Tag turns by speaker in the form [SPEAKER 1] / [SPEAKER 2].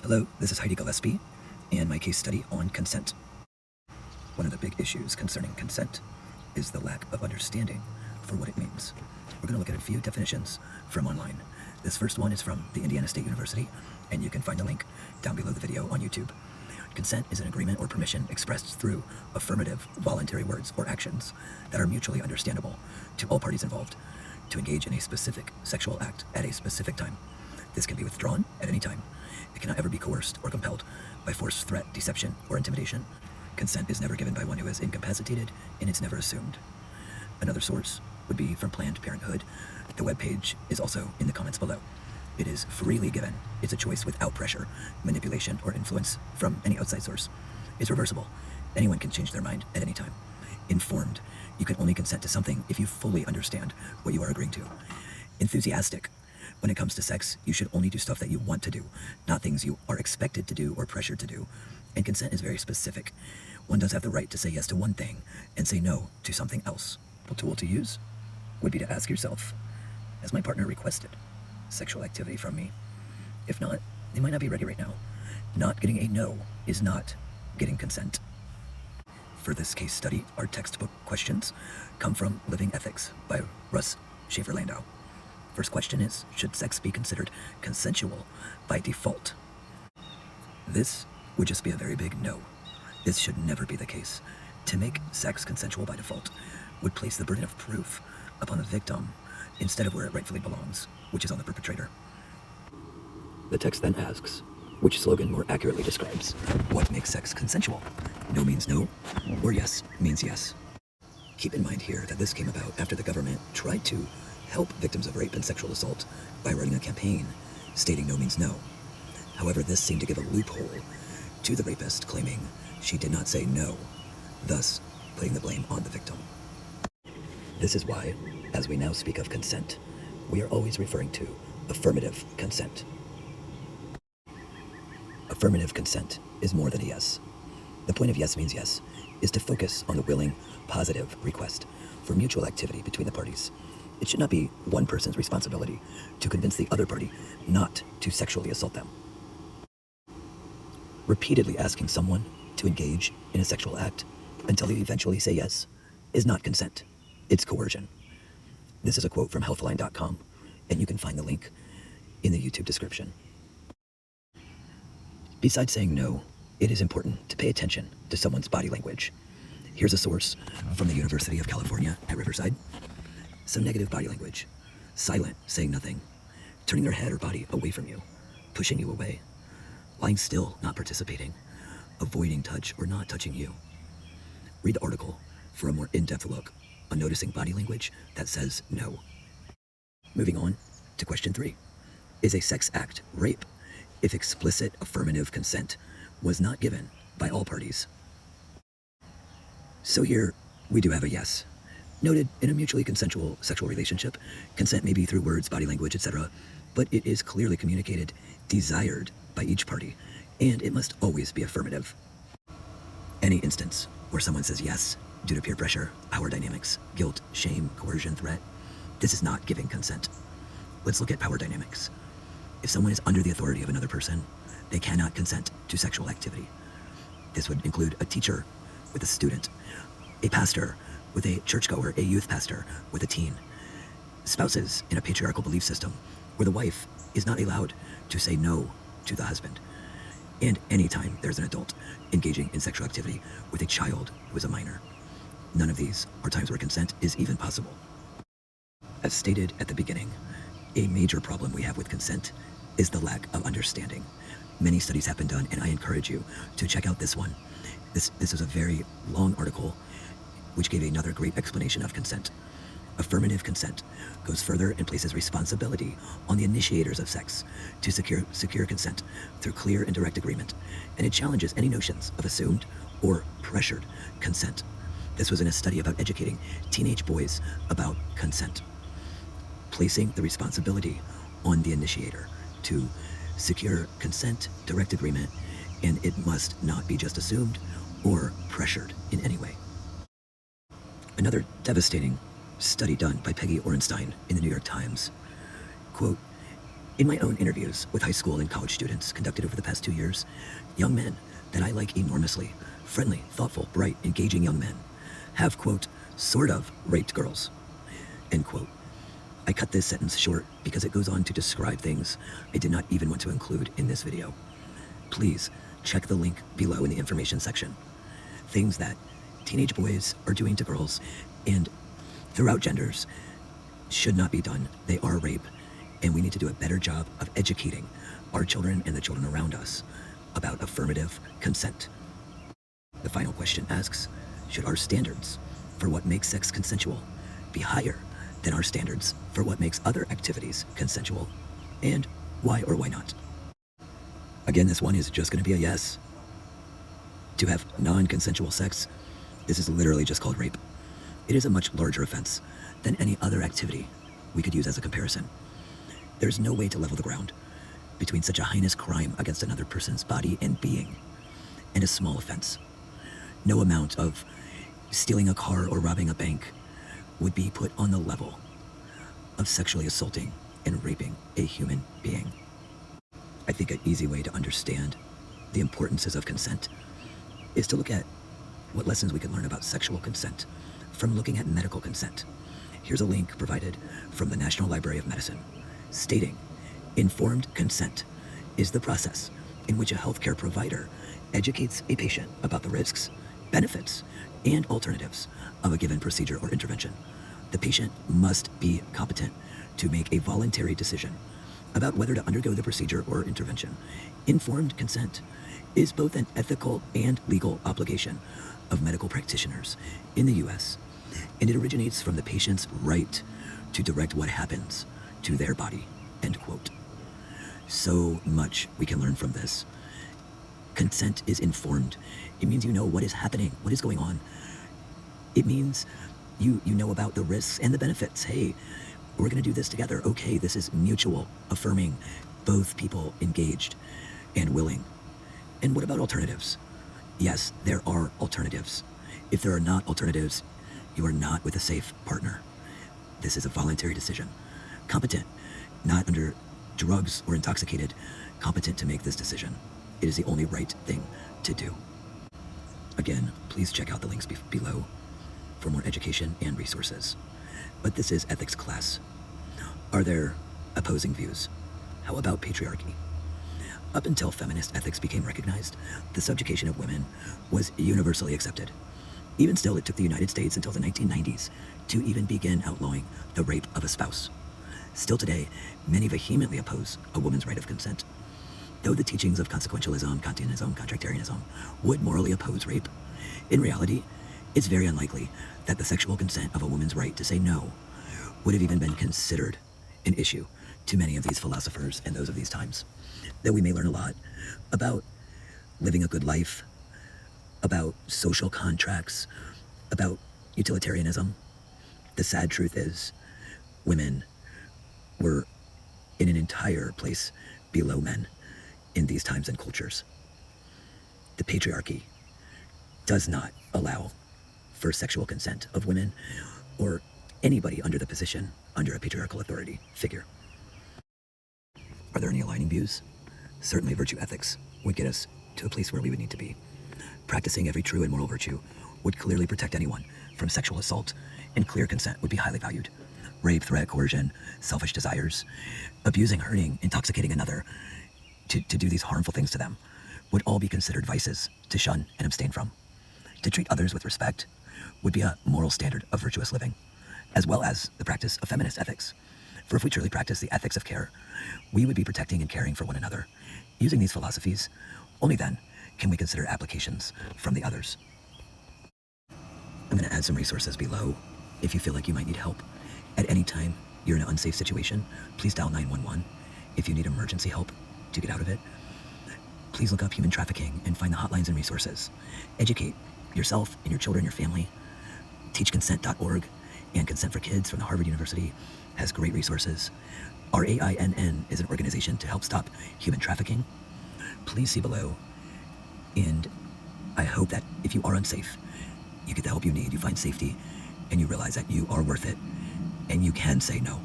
[SPEAKER 1] Hello, this is Heidi Gillespie and my case study on consent. One of the big issues concerning consent is the lack of understanding for what it means. We're going to look at a few definitions from online. This first one is from the Indiana State University, and you can find the link down below the video on YouTube. Consent is an agreement or permission expressed through affirmative, voluntary words or actions that are mutually understandable to all parties involved to engage in a specific sexual act at a specific time. This can be withdrawn at any time. It cannot ever be coerced or compelled by force, threat, deception, or intimidation. Consent is never given by one who is incapacitated, and it's never assumed. Another source would be from Planned Parenthood. The webpage is also in the comments below. It is freely given. It's a choice without pressure, manipulation, or influence from any outside source. It's reversible. Anyone can change their mind at any time. Informed. You can only consent to something if you fully understand what you are agreeing to. Enthusiastic. When it comes to sex, you should only do stuff that you want to do, not things you are expected to do or pressured to do. And consent is very specific. One does have the right to say yes to one thing and say no to something else. A tool to use would be to ask yourself, has my partner requested sexual activity from me? If not, they might not be ready right now. Not getting a no is not getting consent. For this case study, our textbook questions come from Living Ethics by Russ Shafer-Landau. First question is, should sex be considered consensual by default? This would just be a very big no. This should never be the case. To make sex consensual by default would place the burden of proof upon the victim instead of where it rightfully belongs, which is on the perpetrator. The text then asks, which slogan more accurately describes what makes sex consensual? No means no, or yes means yes. Keep in mind here that this came about after the government tried to help victims of rape and sexual assault by running a campaign stating no means no. However, this seemed to give a loophole to the rapist, claiming she did not say no, thus putting the blame on the victim. This is why, as we now speak of consent, we are always referring to affirmative consent. Affirmative consent is more than a yes. The point of yes means yes is to focus on the willing, positive request for mutual activity between the parties. It should not be one person's responsibility to convince the other party not to sexually assault them. Repeatedly asking someone to engage in a sexual act until they eventually say yes is not consent. It's coercion. This is a quote from healthline.com, and you can find the link in the YouTube description. Besides saying no, it is important to pay attention to someone's body language. Here's a source from the University of California at Riverside. Some negative body language. Silent, saying nothing. Turning their head or body away from you. Pushing you away. Lying still, not participating. Avoiding touch or not touching you. Read the article for a more in-depth look on noticing body language that says no. Moving on to question 3. Is a sex act rape if explicit affirmative consent was not given by all parties? So here we do have a yes. Noted, in a mutually consensual sexual relationship, consent may be through words, body language, etc., but it is clearly communicated, desired by each party, and it must always be affirmative. Any instance where someone says yes due to peer pressure, power dynamics, guilt, shame, coercion, threat, this is not giving consent. Let's look at power dynamics. If someone is under the authority of another person, they cannot consent to sexual activity. This would include a teacher with a student, a pastor with a churchgoer, a youth pastor with a teen, spouses in a patriarchal belief system where the wife is not allowed to say no to the husband, and anytime there's an adult engaging in sexual activity with a child who is a minor. None of these are times where consent is even possible. As stated at the beginning, a major problem we have with consent is the lack of understanding. Many studies have been done, and I encourage you to check out this one. This is a very long article which gave another great explanation of consent. Affirmative consent goes further and places responsibility on the initiators of sex to secure consent through clear and direct agreement, and it challenges any notions of assumed or pressured consent. This was in a study about educating teenage boys about consent, placing the responsibility on the initiator to secure consent, direct agreement, and it must not be just assumed or pressured in any way. Another devastating study done by Peggy Orenstein in the New York Times, quote, In my own interviews with high school and college students conducted over the past 2 years, young men that I like enormously, friendly, thoughtful, bright, engaging young men, have, quote, sort of raped girls, end quote. I cut this sentence short because it goes on to describe things I did not even want to include in this video. Please check the link below in the information section. Things that teenage boys are doing to girls and throughout genders should not be done. They are rape, and we need to do a better job of educating our children and the children around us about affirmative consent. The final question asks, should our standards for what makes sex consensual be higher than our standards for what makes other activities consensual? And why or why not? Again, this one is just going to be a yes. To have non-consensual sex, this is literally just called rape. It is a much larger offense than any other activity we could use as a comparison. There's no way to level the ground between such a heinous crime against another person's body and being and a small offense. No amount of stealing a car or robbing a bank would be put on the level of sexually assaulting and raping a human being. I think an easy way to understand the importances of consent is to look at what lessons we can learn about sexual consent from looking at medical consent. Here's a link provided from the National Library of Medicine stating, informed consent is the process in which a healthcare provider educates a patient about the risks, benefits, and alternatives of a given procedure or intervention. The patient must be competent to make a voluntary decision about whether to undergo the procedure or intervention. Informed consent is both an ethical and legal obligation of medical practitioners in the US, and it originates from the patient's right to direct what happens to their body, end quote. So much we can learn from this. Consent is informed. It means you know what is happening, what is going on. It means you know about the risks and the benefits. Hey, we're going to do this together. Okay, this is mutual, affirming, both people engaged and willing. And what about alternatives? Yes, there are alternatives. If there are not alternatives, you are not with a safe partner. This is a voluntary decision. Competent, not under drugs or intoxicated, competent to make this decision. It is the only right thing to do. Again, please check out the links below for more education and resources. But this is ethics class. Are there opposing views? How about patriarchy? Up until feminist ethics became recognized, the subjugation of women was universally accepted. Even still, it took the United States until the 1990s to even begin outlawing the rape of a spouse. Still today, many vehemently oppose a woman's right of consent. Though the teachings of consequentialism, Kantianism, contractarianism would morally oppose rape, in reality, it's very unlikely that the sexual consent of a woman's right to say no would have even been considered an issue to many of these philosophers and those of these times. Though we may learn a lot about living a good life, about social contracts, about utilitarianism, the sad truth is women were in an entire place below men in these times and cultures. The patriarchy does not allow for sexual consent of women or anybody under the position, under a patriarchal authority figure. Are there any aligning views? Certainly virtue ethics would get us to a place where we would need to be. Practicing every true and moral virtue would clearly protect anyone from sexual assault, and clear consent would be highly valued. Rape, threat, coercion, selfish desires, abusing, hurting, intoxicating another to do these harmful things to them would all be considered vices to shun and abstain from. To treat others with respect would be a moral standard of virtuous living, as well as the practice of feminist ethics. For if we truly practice the ethics of care, we would be protecting and caring for one another. Using these philosophies, only then can we consider applications from the others. I'm going to add some resources below if you feel like you might need help. At any time you're in an unsafe situation, please dial 911. If you need emergency help to get out of it, please look up human trafficking and find the hotlines and resources. Educate yourself and your children, your family. Teachconsent.org and Consent for Kids from the Harvard University has great resources. RAINN is an organization to help stop human trafficking. Please see below. And I hope that if you are unsafe, you get the help you need, you find safety, and you realize that you are worth it, and you can say no.